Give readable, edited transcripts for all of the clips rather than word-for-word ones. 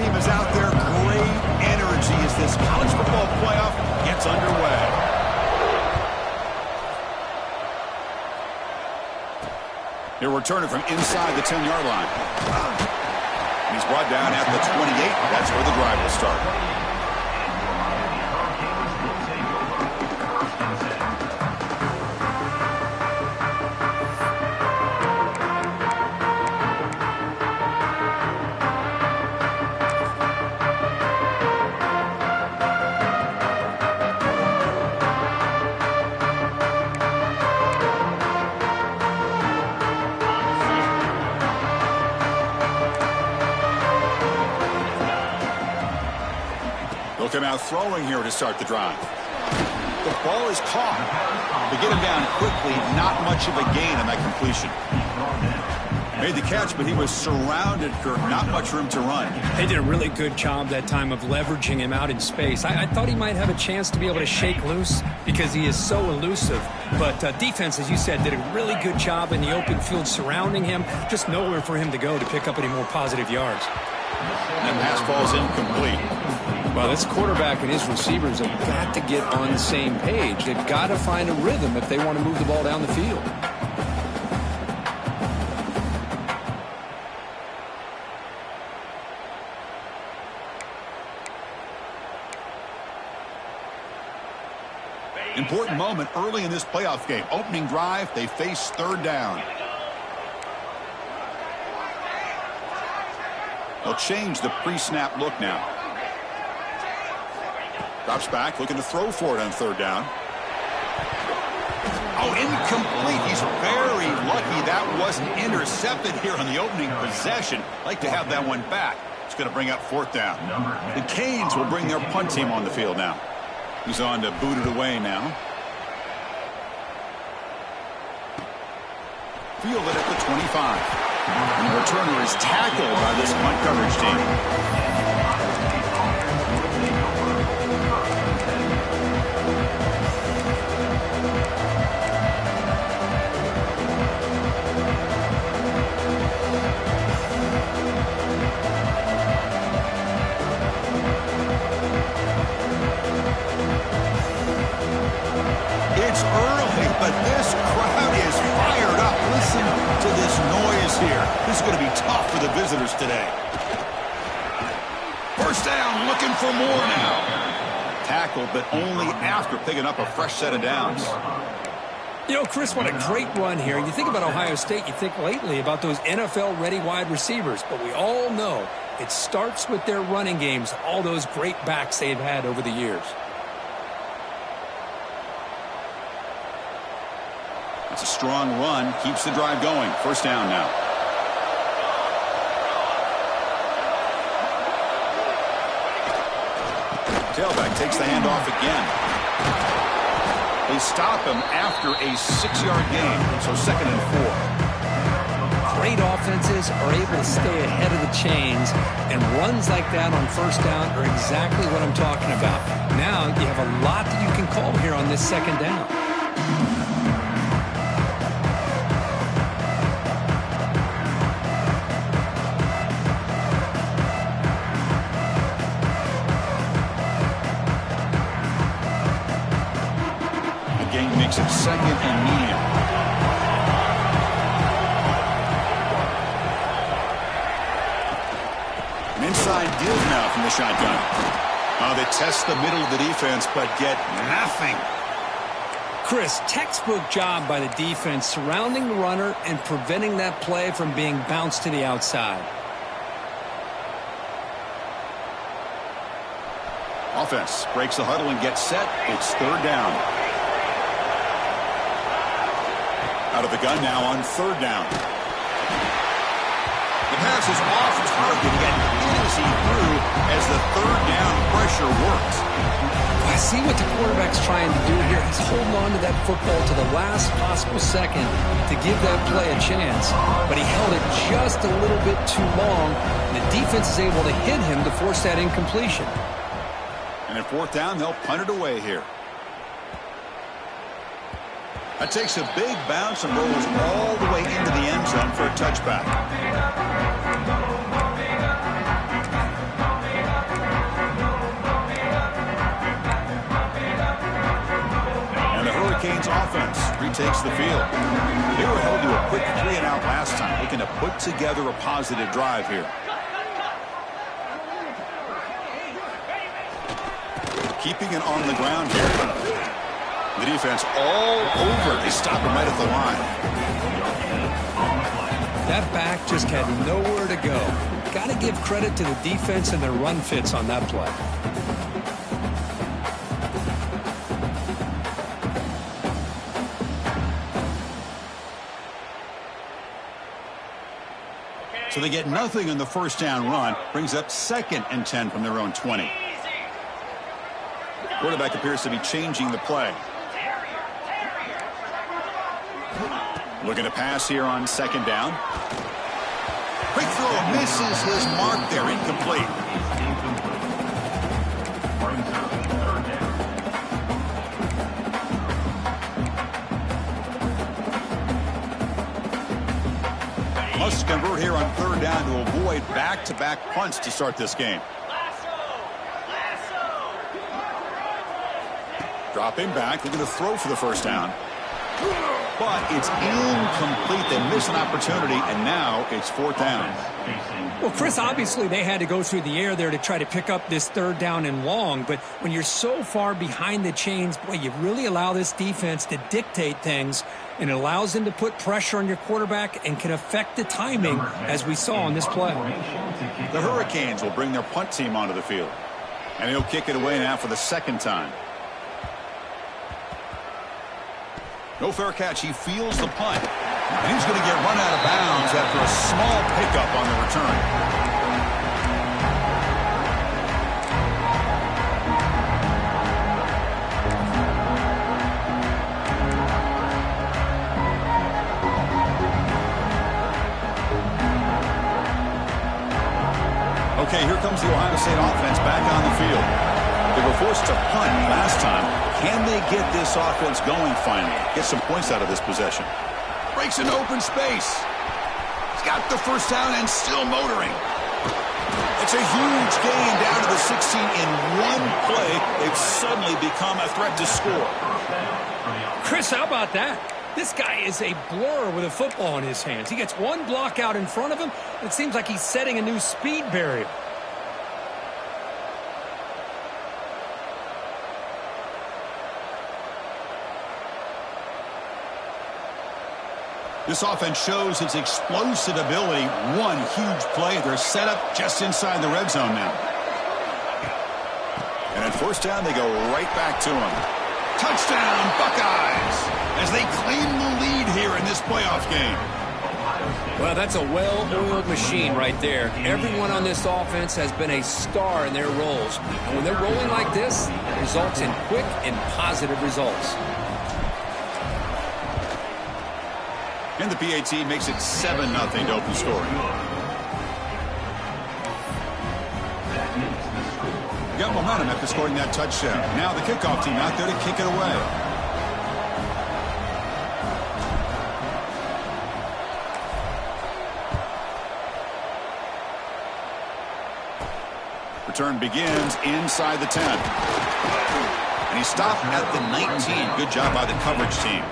team is out there. Great energy as this college football playoff gets underway. He'll return it from inside the 10-yard line. He's brought down at the 28. That's where the drive will start. They'll come out throwing here to start the drive. The ball is caught. They get him down quickly. Not much of a gain on that completion. Made the catch, but he was surrounded, Kirk. Not much room to run. They did a really good job that time of leveraging him out in space. I thought he might have a chance to be able to shake loose because he is so elusive. But defense, as you said, did a really good job in the open field surrounding him. Just nowhere for him to go to pick up any more positive yards. And that pass falls incomplete. Well, this quarterback and his receivers have got to get on the same page. They've got to find a rhythm if they want to move the ball down the field. Important moment early in this playoff game. Opening drive, they face third down. They'll change the pre-snap look now. Drops back, looking to throw for it on third down. Oh, incomplete. He's very lucky that wasn't intercepted here on the opening possession. Like to have that one back. It's going to bring up fourth down. The Canes will bring their punt team on the field now. He's on to boot it away now. Field it at the 25. And the returner is tackled by this punt coverage team. It's early, but this crowd is fired up. Listen to this noise here. This is going to be tough for the visitors today. First down, looking for more now. Tackled, but only after picking up a fresh set of downs. You know, Chris, what a great run here. You think about Ohio State, you think lately about those NFL-ready wide receivers, but we all know it starts with their running games, all those great backs they've had over the years. It's a strong run, keeps the drive going. First down now. Tailback takes the handoff again. They stop him after a 6-yard gain, so 2nd and 4. Great offenses are able to stay ahead of the chains, and runs like that on first down are exactly what I'm talking about. Now you have a lot that you can call here on this 2nd down. Makes it 2nd and medium. An inside deal now from the shotgun. Oh, they test the middle of the defense, but get nothing. Chris, textbook job by the defense surrounding the runner and preventing that play from being bounced to the outside. Offense breaks the huddle and gets set. It's third down. Out of the gun now on third down. The pass is off target, and it is he through as the third down pressure works. I see what the quarterback's trying to do here. He's holding on to that football to the last possible second to give that play a chance, but he held it just a little bit too long. The defense is able to hit him to force that incompletion. And at fourth down, they'll punt it away here. That takes a big bounce and rolls all the way into the end zone for a touchback. offense retakes the field. They were held to a quick 3-and-out last time, looking to put together a positive drive here. Keeping it on the ground here. The defense all over. They stop him right at the line. That back just had nowhere to go. Got to give credit to the defense and their run fits on that play. So they get nothing on the first down run. Brings up 2nd and 10 from their own 20. Quarterback appears to be changing the play. Looking to pass here on 2nd down. Quick throw misses his mark there, incomplete. Must convert here on 3rd down to avoid back-to-back punts to start this game. Dropping back, looking to throw for the first down. But it's incomplete. They miss an opportunity, and now it's 4th down. Well, Chris, obviously they had to go through the air there to try to pick up this 3rd down and long, but when you're so far behind the chains, boy, you really allow this defense to dictate things, and it allows them to put pressure on your quarterback and can affect the timing, as we saw on this play. The Hurricanes will bring their punt team onto the field, and he'll kick it away now for the 2nd time. No fair catch. He feels the punt. And he's going to get run out of bounds after a small pickup on the return. Okay, here comes the Ohio State offense back on the field. They were forced to punt last time. Can they get this offense going finally? Get some points out of this possession. Breaks an open space. He's got the first down and still motoring. It's a huge gain down to the 16 in one play. They've suddenly become a threat to score. Chris, how about that? This guy is a blur with a football in his hands. He gets one block out in front of him, and it seems like he's setting a new speed barrier. This offense shows its explosive ability. One huge play. They're set up just inside the red zone now. And at first down, they go right back to him. Touchdown, Buckeyes, as they claim the lead here in this playoff game. Well, that's a well-oiled machine right there. Everyone on this offense has been a star in their roles. And when they're rolling like this, it results in quick and positive results. And the PAT makes it 7-0 to open scoring. Got momentum after scoring that touchdown. Now the kickoff team out there to kick it away. Return begins inside the 10. And he stopped at the 19. Good job by the coverage team.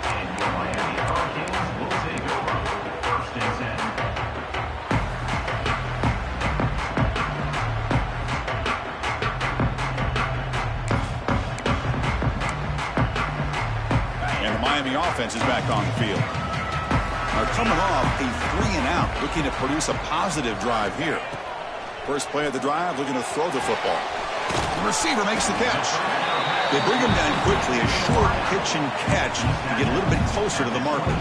Miami offense is back on the field. They're coming off a 3-and-out, looking to produce a positive drive here. First play of the drive, looking to throw the football. The receiver makes the catch. They bring him down quickly, a short pitch and catch to get a little bit closer to the marker.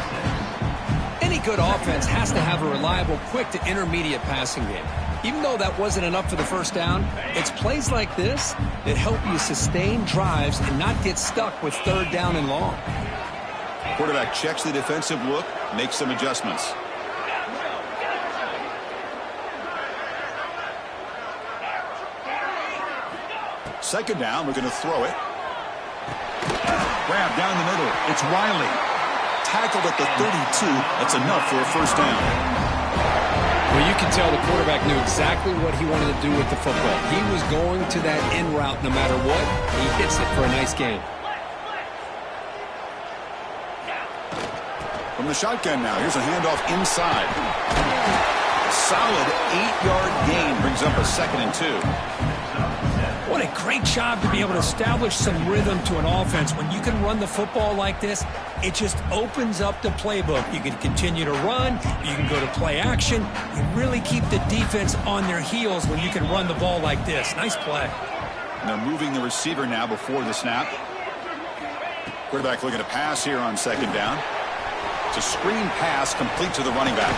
Any good offense has to have a reliable, quick to intermediate passing game. Even though that wasn't enough for the first down, it's plays like this that help you sustain drives and not get stuck with 3rd down and long. Quarterback checks the defensive look, makes some adjustments. Second down, we're going to throw it. Grab down the middle. It's Riley. Tackled at the 32. That's enough for a first down. Well, you can tell the quarterback knew exactly what he wanted to do with the football. He was going to that in route no matter what. He hits it for a nice gain. From the shotgun now, here's a handoff inside. A solid 8-yard gain brings up a 2nd and 2. What a great job to be able to establish some rhythm to an offense. When you can run the football like this, it just opens up the playbook. You can continue to run. You can go to play action. You really keep the defense on their heels when you can run the ball like this. Nice play. And they're moving the receiver now before the snap. Quarterback looking to pass here on 2nd down. It's a screen pass complete to the running back.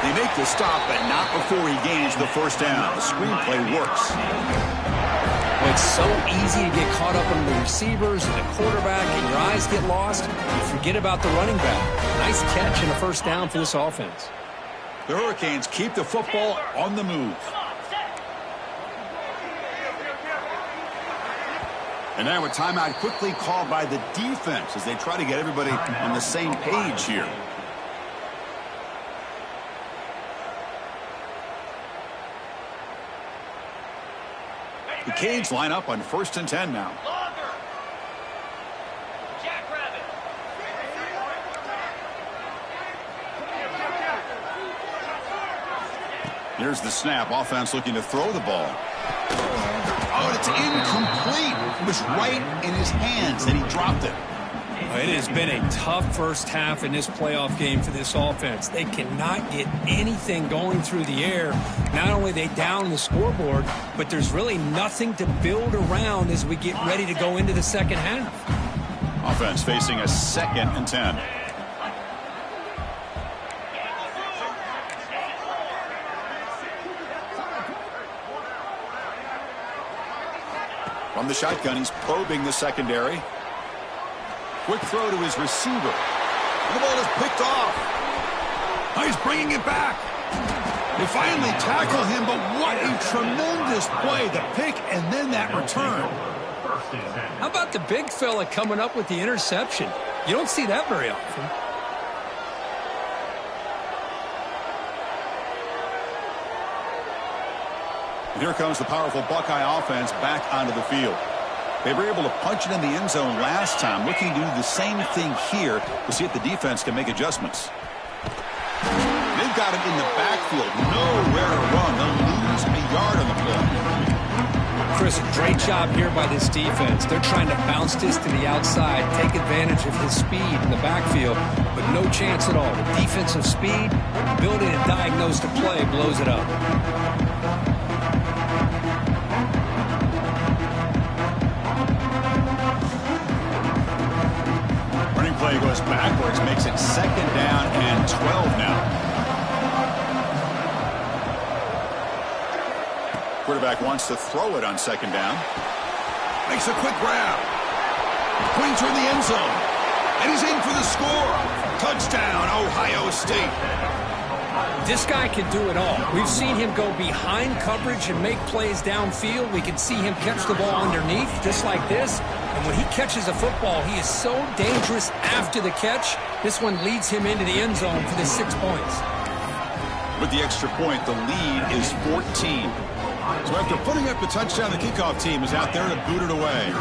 They make the stop, but not before he gains the 1st down. The screen play works. Well, it's so easy to get caught up on the receivers and the quarterback, and your eyes get lost. You forget about the running back. Nice catch and a 1st down for this offense. The Hurricanes keep the football on the move. And now a timeout quickly called by the defense as they try to get everybody on the same page here. The Canes line up on 1st and 10 now. Here's the snap. Offense looking to throw the ball. Oh, and it's incomplete. It was right in his hands, and he dropped it. It has been a tough first half in this playoff game for this offense. They cannot get anything going through the air. Not only are they down the scoreboard, but there's really nothing to build around as we get ready to go into the second half. Offense facing a 2nd and 10. From the shotgun, he's probing the secondary. Quick throw to his receiver. The ball is picked off. Oh, he's bringing it back. They finally tackle him, but what a tremendous play. The pick and then that return. How about the big fella coming up with the interception? You don't see that very often. Here comes the powerful Buckeye offense back onto the field. They were able to punch it in the end zone last time. Looking to do the same thing here to see if the defense can make adjustments. They've got him in the backfield. Nowhere to run. They'll lose a yard on the play. Chris, great job here by this defense. They're trying to bounce this to the outside, take advantage of his speed in the backfield, but no chance at all. The defensive speed, ability to diagnose the play, blows it up. Play goes backwards, makes it 2nd down and 12 now. Quarterback wants to throw it on 2nd down. Makes a quick grab. Points in the end zone. And he's in for the score. Touchdown, Ohio State. This guy can do it all. We've seen him go behind coverage and make plays downfield. We can see him catch the ball underneath, just like this. And when he catches a football, he is so dangerous after the catch. This one leads him into the end zone for the 6 points. With the extra point, the lead is 14. So after putting up the touchdown, the kickoff team is out there to boot it away.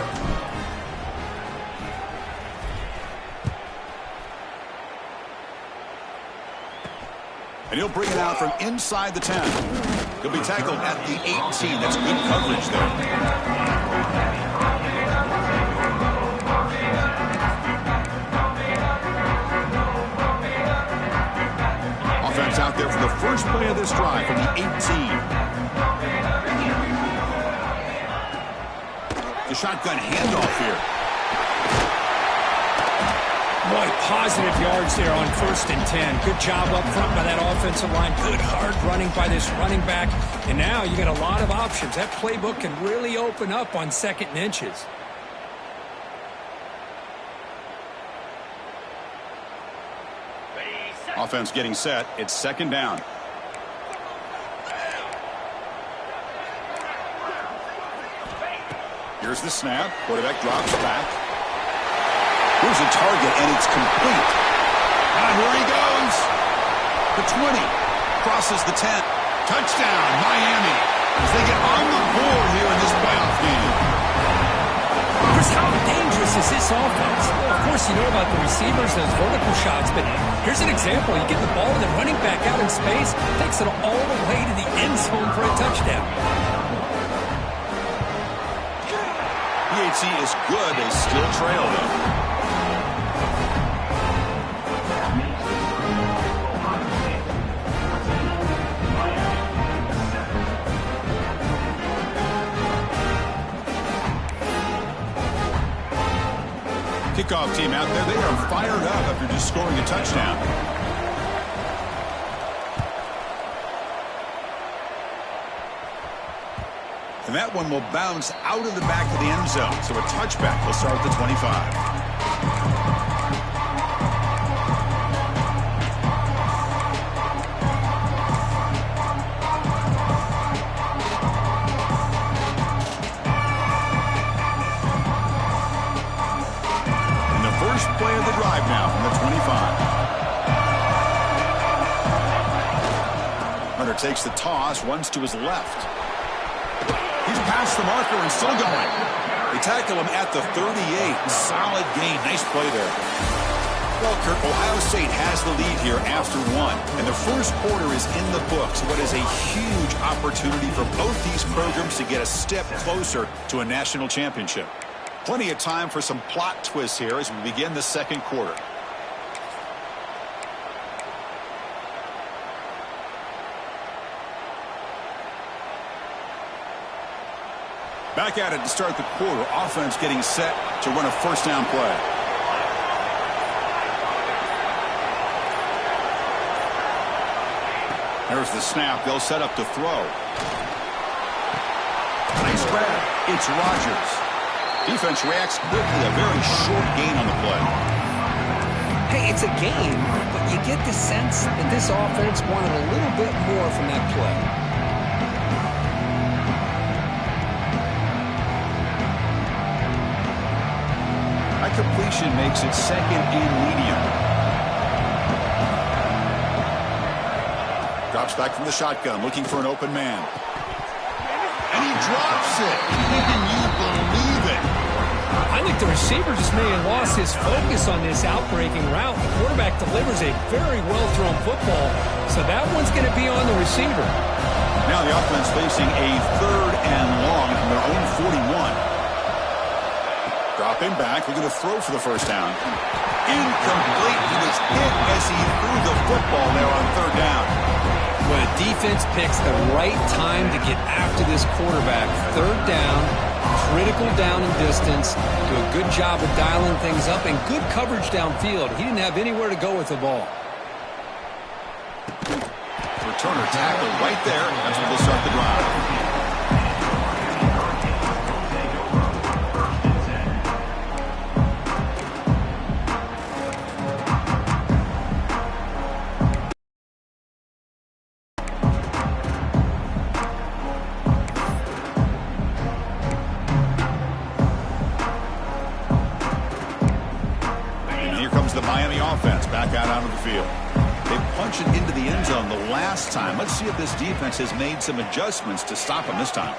And he'll bring it out from inside the 10. He'll be tackled at the 18. That's good coverage there. Offense out there for the first play of this drive from the 18. The shotgun handoff here. Boy, positive yards there on 1st and 10. Good job up front by that offensive line. Good hard running by this running back. And now you got a lot of options. That playbook can really open up on 2nd and inches. Offense getting set. It's 2nd down. Here's the snap. Quarterback drops back. Here's a target, and it's complete. And here he goes. The 20. Crosses the 10. Touchdown, Miami. As they get on the board here in this playoff game. Chris, how dangerous is this offense. Of course, you know about the receivers, those vertical shots, but here's an example. You get the ball and the running back out in space, takes it all the way to the end zone for a touchdown. PHC is good. They still trail, though. Kickoff team out there, they are fired up after just scoring a touchdown. And that one will bounce out of the back of the end zone. So a touchback will start at the 25. Play of the drive now from the 25. Hunter takes the toss, runs to his left. He's past the marker and still going. They tackle him at the 38. Solid gain. Nice play there. Well, Kirk, Ohio State has the lead here after one, and the first quarter is in the books. What is a huge opportunity for both these programs to get a step closer to a national championship. Plenty of time for some plot twists here as we begin the second quarter. Back at it to start the quarter. Offense getting set to run a first down play. There's the snap. They'll set up to throw. Nice grab. It's Rodgers. Defense reacts quickly. A very short gain on the play. Hey, it's a game, but you get the sense that this offense wanted a little bit more from that play. That completion makes it second and medium. Drops back from the shotgun, looking for an open man. And he drops it. Can you believe it? I think the receiver just may have lost his focus on this outbreaking route. The quarterback delivers a very well-thrown football, so that one's going to be on the receiver. Now the offense facing a third and long from their own 41. Dropping back, looking to throw for the first down. Incomplete. He was hit as he threw the football there on third down. When a defense picks the right time to get after this quarterback, third down, critical down and distance, do a good job of dialing things up, and good coverage downfield. He didn't have anywhere to go with the ball. Returner tackle right there. That's where they'll start the drive. The Miami offense back out onto the field. They punch it into the end zone the last time. Let's see if this defense has made some adjustments to stop them this time.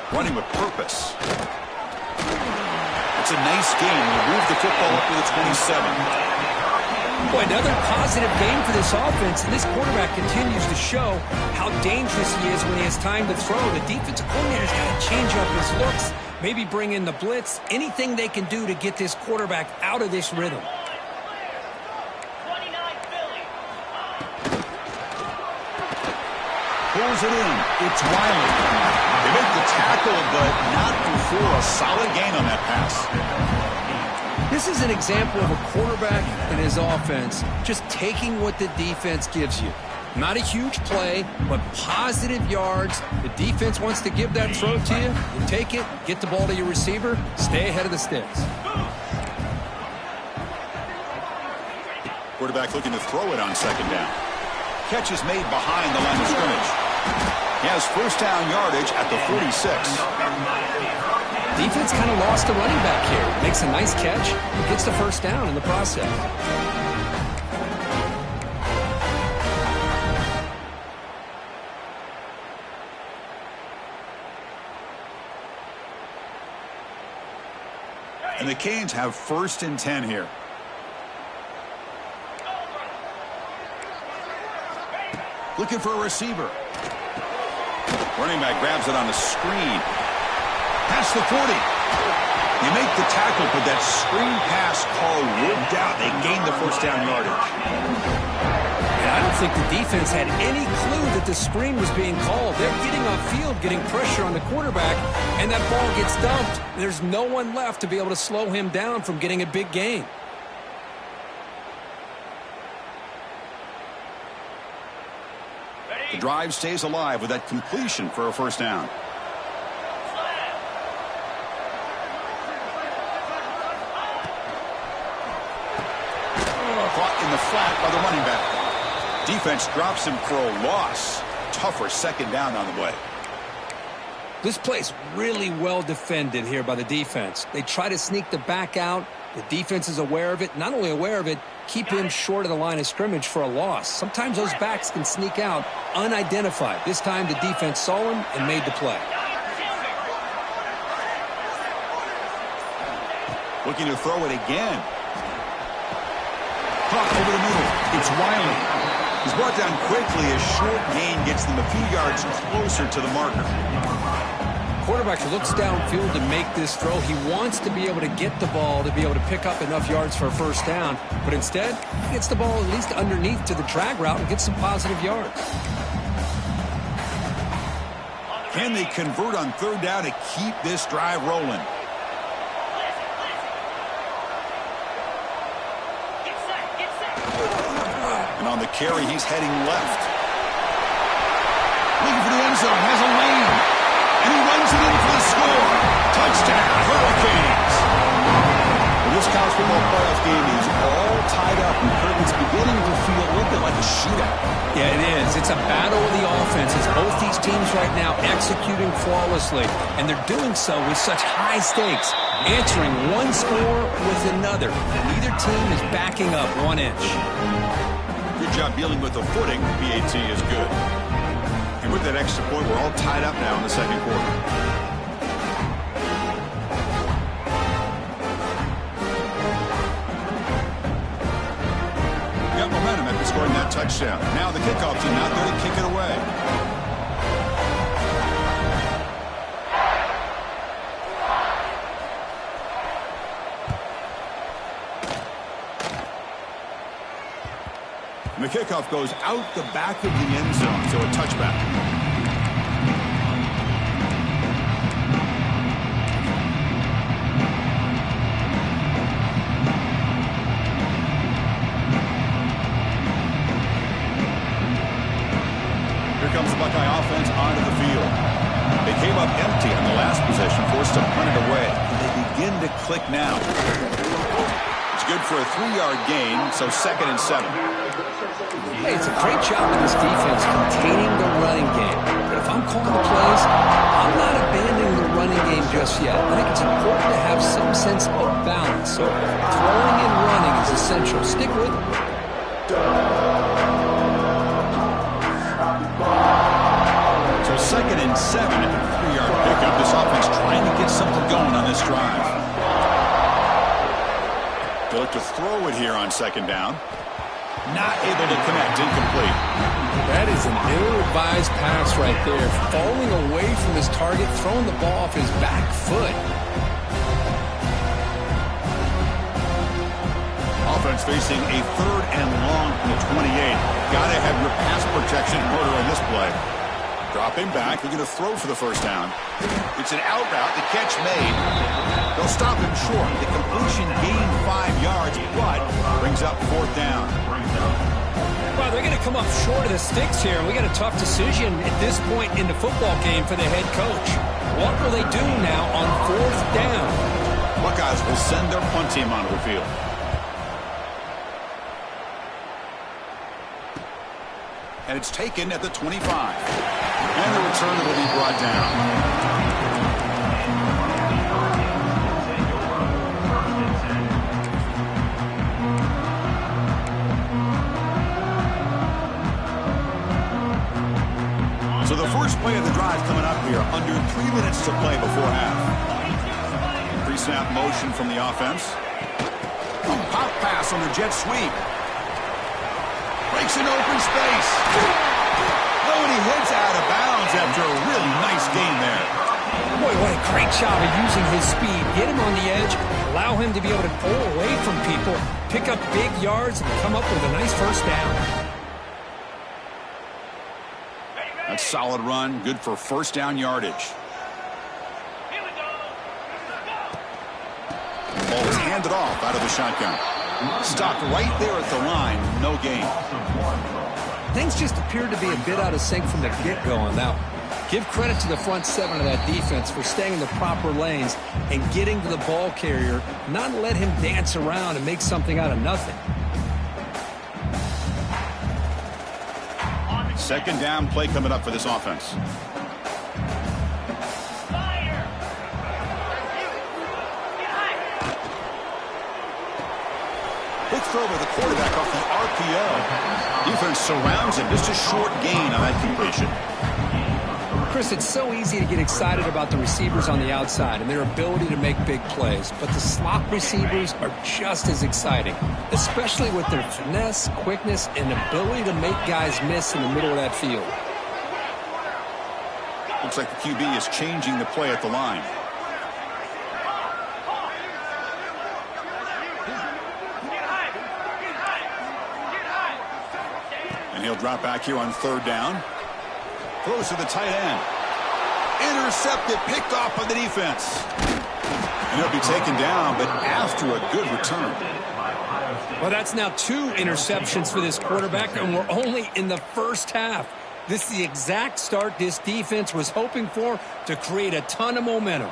Running with purpose. It's a nice game. They move the football up to the 27. Boy, another positive game for this offense, and this quarterback continues to show how dangerous he is when he has time to throw. The defensive coordinator's got to change up his looks. Maybe bring in the blitz, anything they can do to get this quarterback out of this rhythm. Pulls it in. It's Wiley. They make the tackle, but not before a solid gain on that pass. This is an example of a quarterback and his offense just taking what the defense gives you. Not a huge play, but positive yards. The defense wants to give that throw to you. You take it, get the ball to your receiver, stay ahead of the sticks. Quarterback looking to throw it on second down. Catch is made behind the line of scrimmage. He has first down yardage at the 46. Defense kind of lost the running back here. Makes a nice catch, gets the first down in the process. And the Canes have 1st and 10 here. Looking for a receiver. Running back grabs it on the screen. Past the 40. You make the tackle, but that screen pass call worked out. They gained the 1st down yardage. And I don't think the defense had any clue that the screen was being called. They're getting off field, getting pressure on the quarterback, and that ball gets dumped. There's no one left to be able to slow him down from getting a big gain. The drive stays alive with that completion for a 1st down. Caught in the flat by the running back. Defense drops him for a loss. Tougher 2nd down on the way. This play's really well defended here by the defense. They try to sneak the back out. The defense is aware of it. Not only aware of it, keep him short of the line of scrimmage for a loss. Sometimes those backs can sneak out unidentified. This time the defense saw him and made the play. Looking to throw it again. Caught over the middle. It's Wiley. He's brought down quickly as short gain gets them a few yards closer to the marker. Quarterback looks downfield to make this throw. He wants to be able to get the ball to be able to pick up enough yards for a 1st down. But instead, he gets the ball at least underneath to the drag route and gets some positive yards. Can they convert on 3rd down to keep this drive rolling? And on the carry, he's heading left. Looking for the end zone. Has a lane. And he runs it in for the score. Touchdown, Hurricanes. Well, this college football playoff game is all tied up. And Kirk, it's beginning to feel a little bit like a shootout. Yeah, it is. It's a battle of the offenses. Both these teams right now executing flawlessly. And they're doing so with such high stakes. Answering one score with another. Neither team is backing up 1 inch. Good job dealing with the footing. BAT is good. And with that extra point, we're all tied up now in the 2nd quarter. Got momentum after scoring that touchdown. Now the kickoff team out there to kick it away. And the kickoff goes out the back of the end zone, so a touchback. Here comes the Buckeye offense onto the field. They came up empty on the last possession, forced to punt it away. They begin to click now. It's good for a 3-yard gain, so 2nd and 7. Hey, it's a great job of this defense containing the running game. But if I'm calling the plays, I'm not abandoning the running game just yet. I think it's important to have some sense of balance. So throwing and running is essential. Stick with it. So 2nd and 7 at the 3-yard pickup. This offense trying to get something going on this drive. They look to throw it here on 2nd down. Not able to connect, incomplete. That is an ill-advised pass right there. Falling away from his target, throwing the ball off his back foot. Offense facing a 3rd and long from the 28. Got to have your pass protection in order on this play. Dropping back, they're going to throw for the 1st down. It's an out route, the catch made. They'll stop him short. The completion gained 5 yards, but brings up 4th down. Well, they're going to come up short of the sticks here. We got a tough decision at this point in the football game for the head coach. What will they do now on 4th down? Buckeyes will send their punt team onto the field. And it's taken at the 25. And the return will be brought down. So the first play of the drive coming up here, under 3 minutes to play before half. Pre-snap motion from the offense. A pop pass on the jet sweep. Breaks an open space. Oh, and he heads out of bounds after a really nice gain there. Boy, what a great job of using his speed. Get him on the edge, allow him to be able to pull away from people, pick up big yards, and come up with a nice first down. That's a solid run, good for first down yardage. Ball is handed off out of the shotgun. Stopped right there at the line, no gain. Things just appeared to be a bit out of sync from the get-go on that one. Give credit to the front seven of that defense for staying in the proper lanes and getting to the ball carrier, not let him dance around and make something out of nothing. Second down play coming up for this offense. Quick throw by the quarterback off the RPO. Defense surrounds him. Just a short gain on that completion. Chris, it's so easy to get excited about the receivers on the outside and their ability to make big plays, but the slot receivers are just as exciting, especially with their finesse, quickness, and ability to make guys miss in the middle of that field. Looks like the QB is changing the play at the line. And he'll drop back here on third down. Throws to the tight end. Intercepted, picked off by the defense. And he'll be taken down, but after a good return. Well, that's now 2 interceptions for this quarterback, and we're only in the first half. This is the exact start this defense was hoping for to create a ton of momentum.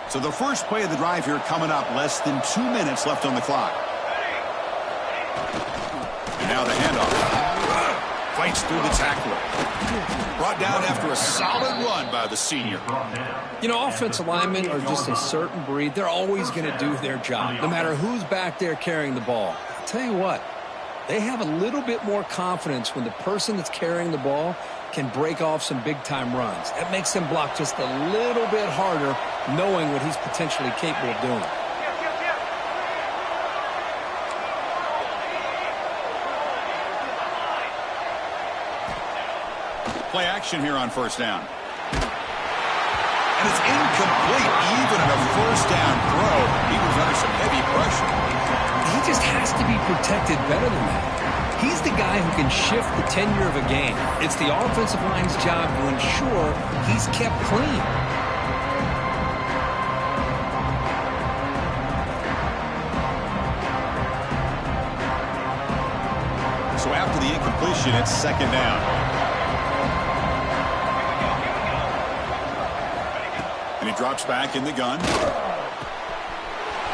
So the first play of the drive here coming up, less than 2 minutes left on the clock. And now the handoff. Fights through the tackler. Brought down after a solid run by the senior. You know, offensive linemen are just a certain breed. They're always going to do their job, no matter who's back there carrying the ball. I'll tell you what, they have a little bit more confidence when the person that's carrying the ball can break off some big-time runs. That makes him block just a little bit harder, knowing what he's potentially capable of doing. Play action here on first down. And it's incomplete, even in a first down throw. He was under some heavy pressure. He just has to be protected better than that. He's the guy who can shift the tenure of a game. It's the offensive line's job to ensure he's kept clean. So after the incompletion, it's second down. And he drops back in the gun.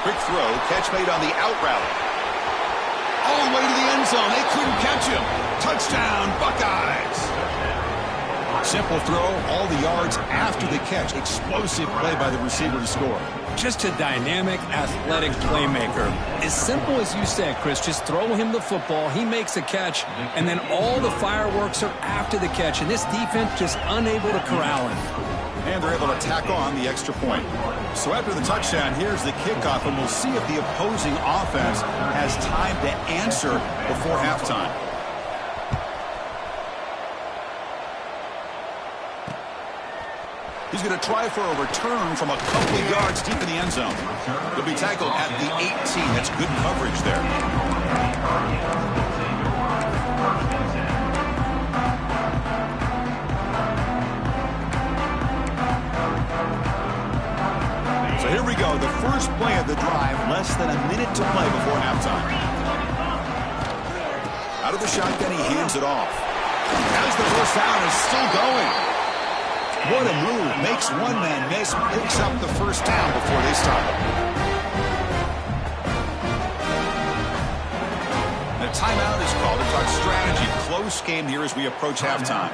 Quick throw, catch made on the out route. All the way to the end zone. They couldn't catch him. Touchdown, Buckeyes. Simple throw, all the yards after the catch. Explosive play by the receiver to score. Just a dynamic, athletic playmaker. As simple as you said, Chris, just throw him the football, he makes a catch, and then all the fireworks are after the catch, and this defense just unable to corral him. And they're able to tack on the extra point. So after the touchdown, here's the kickoff, and we'll see if the opposing offense has time to answer before halftime. He's going to try for a return from a couple of yards deep in the end zone. He'll be tackled at the 18. That's good coverage there. So here we go, the first play of the drive, less than a minute to play before halftime. Out of the shotgun, he hands it off. As the first down is still going. What a move. Makes one man miss, picks up the first down before they stop. The timeout is called to talk strategy. Close game here as we approach halftime.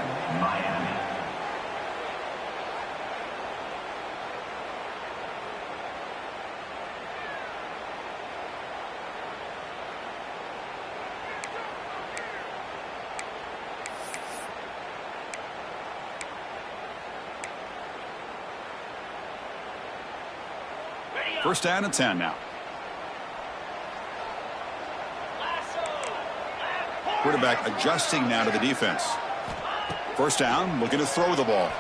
First down and 10 now. Quarterback adjusting now to the defense. First down, looking to throw the ball.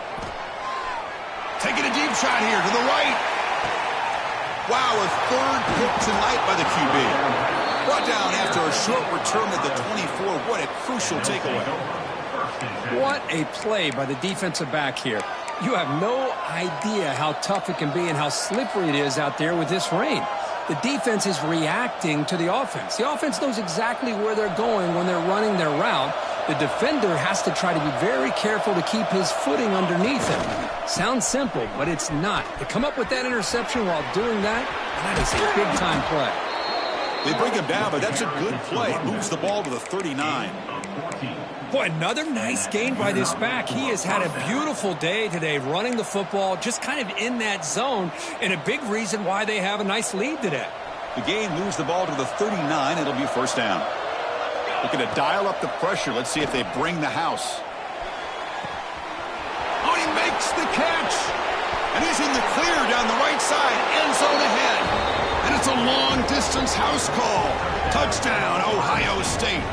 Taking a deep shot here to the right. Wow, a third pick tonight by the QB. Brought down after a short return at the 24. What a crucial takeaway. What a play by the defensive back here. You have no idea how tough it can be and how slippery it is out there with this rain. The defense is reacting to the offense. The offense knows exactly where they're going when they're running their route. The defender has to try to be very careful to keep his footing underneath him. Sounds simple, but it's not. To come up with that interception while doing that, that is a big-time play. They bring him down, but that's a good play. Moves the ball to the 39. Boy, another nice gain by this back. He has had a beautiful day today running the football, just kind of in that zone, and a big reason why they have a nice lead today. The gain moves the ball to the 39. It'll be first down. Looking to dial up the pressure. Let's see if they bring the house. Oh, he makes the catch. And he's in the clear down the right side. End zone ahead. And it's a long-distance house call. Touchdown, Ohio State.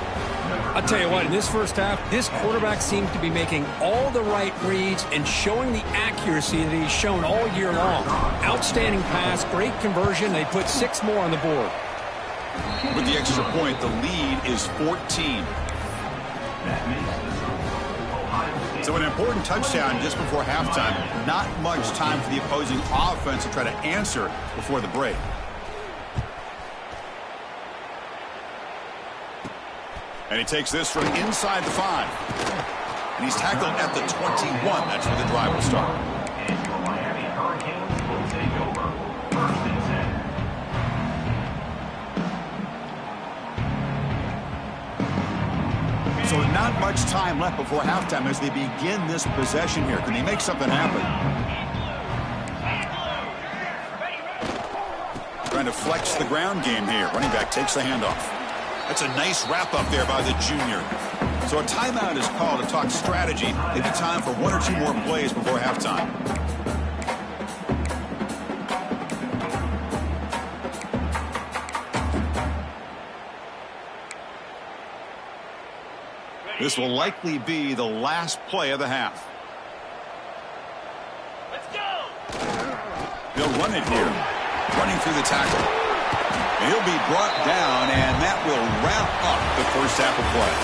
I'll tell you what, in this first half, this quarterback seems to be making all the right reads and showing the accuracy that he's shown all year long. Outstanding pass, great conversion. They put 6 more on the board. With the extra point, the lead is 14. So an important touchdown just before halftime. Not much time for the opposing offense to try to answer before the break. And he takes this from inside the 5. And he's tackled at the 21. That's where the drive will start. So not much time left before halftime as they begin this possession here. Can they make something happen? Trying to flex the ground game here. Running back takes the handoff. That's a nice wrap-up there by the junior. So a timeout is called to talk strategy. Maybe time for 1 or 2 more plays before halftime. This will likely be the last play of the half. Let's go! They'll run it here. Running through the tackle. He'll be brought down, and that will wrap up the first half of play.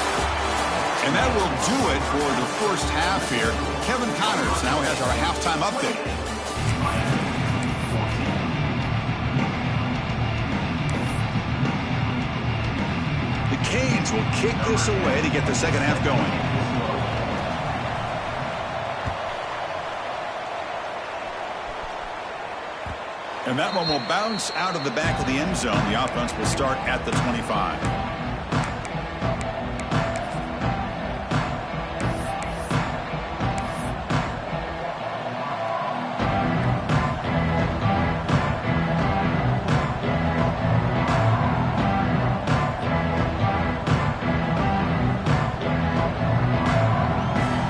And that will do it for the first half here. Kevin Connors now has our halftime update. The Canes will kick this away to get the second half going. And that one will bounce out of the back of the end zone. The offense will start at the 25.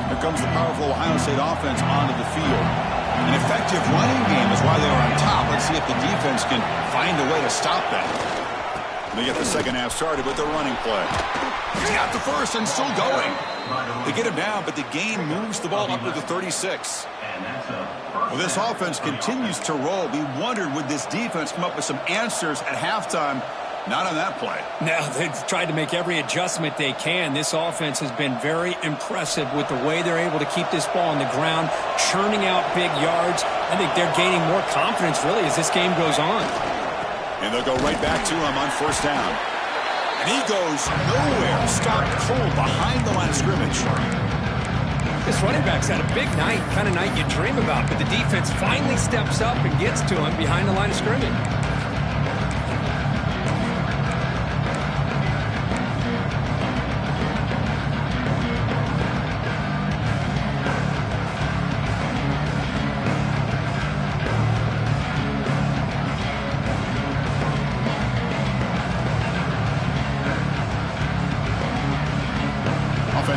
Here comes the powerful Ohio State offense onto the field. An effective running game is why they are on top. Let's see if the defense can find a way to stop that. They get the second half started with their running play. He's got the first and still going. They get him down, but the gain moves the ball up to the 36. Well, this offense continues to roll. We wondered, would this defense come up with some answers at halftime? Not on that play. Now, they've tried to make every adjustment they can. This offense has been very impressive with the way they're able to keep this ball on the ground, churning out big yards. I think they're gaining more confidence, really, as this game goes on. And they'll go right back to him on first down. And he goes nowhere. Stopped cold behind the line of scrimmage. This running back's had a big night, kind of night you dream about, but the defense finally steps up and gets to him behind the line of scrimmage.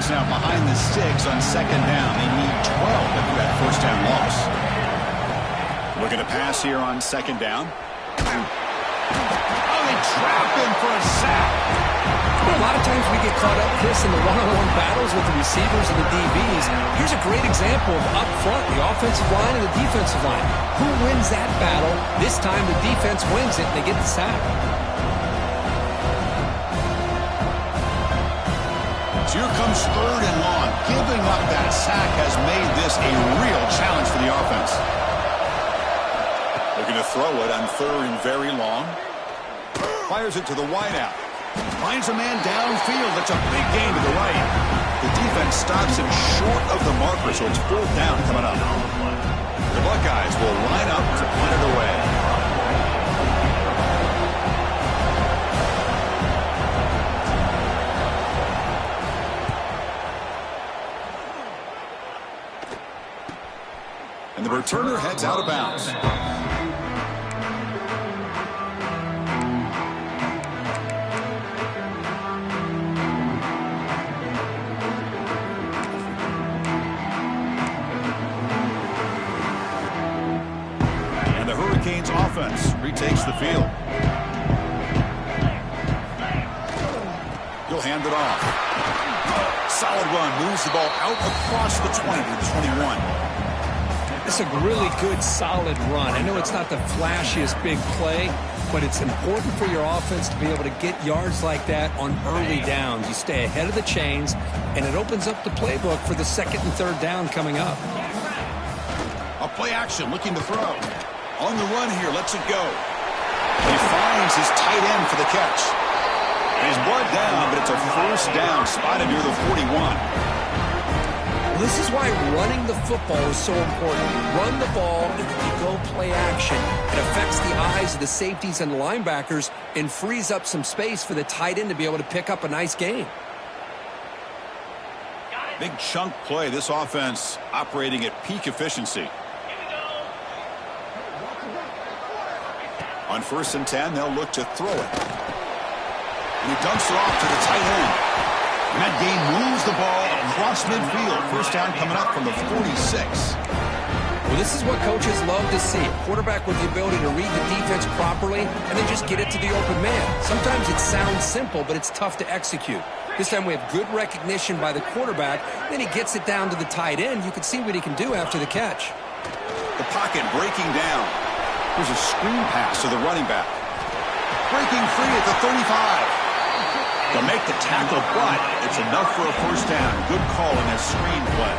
Now behind the sticks on second down. They need 12 after that first down loss. Looking to pass here on second down. Oh, they trapped him for a sack. A lot of times we get caught up, Chris, in the one-on-one battles with the receivers and the DBs. Here's a great example of up front, the offensive line and the defensive line. Who wins that battle? This time the defense wins it and they get the sack. So here comes 3rd and long. Giving up that sack has made this a real challenge for the offense. Looking to throw it on 3rd and very long. Fires it to the wideout. Finds a man downfield. That's a big gain to the right. The defense stops him short of the marker, so it's 4th down coming up. The Buckeyes will line up to punt it away. And the returner heads out of bounds. Hurricanes offense retakes the field. He'll hand it off. Solid run. Moves the ball out across the 20 to the 21. It's a really good, solid run. I know it's not the flashiest big play, but it's important for your offense to be able to get yards like that on early downs. You stay ahead of the chains, and it opens up the playbook for the 2nd and 3rd down coming up. A play action, looking to throw. On the run here, lets it go. He finds his tight end for the catch. He's brought down, but it's a 1st down, spotted near the 41. Well, this is why running the football is so important. You run the ball, and then you go play action. It affects the eyes of the safeties and the linebackers and frees up some space for the tight end to be able to pick up a nice gain. Big chunk play. This offense operating at peak efficiency. On 1st and 10, they'll look to throw it. And he dumps it off to the tight end. And that gain moves the ball across midfield. 1st down coming up from the 46. Well, this is what coaches love to see. A quarterback with the ability to read the defense properly and then just get it to the open man. Sometimes it sounds simple, but it's tough to execute. This time we have good recognition by the quarterback. Then he gets it down to the tight end. You can see what he can do after the catch. The pocket breaking down. Here's a screen pass to the running back. Breaking free at the 35. They'll make the tackle, but it's enough for a 1st down. Good call in that screen play.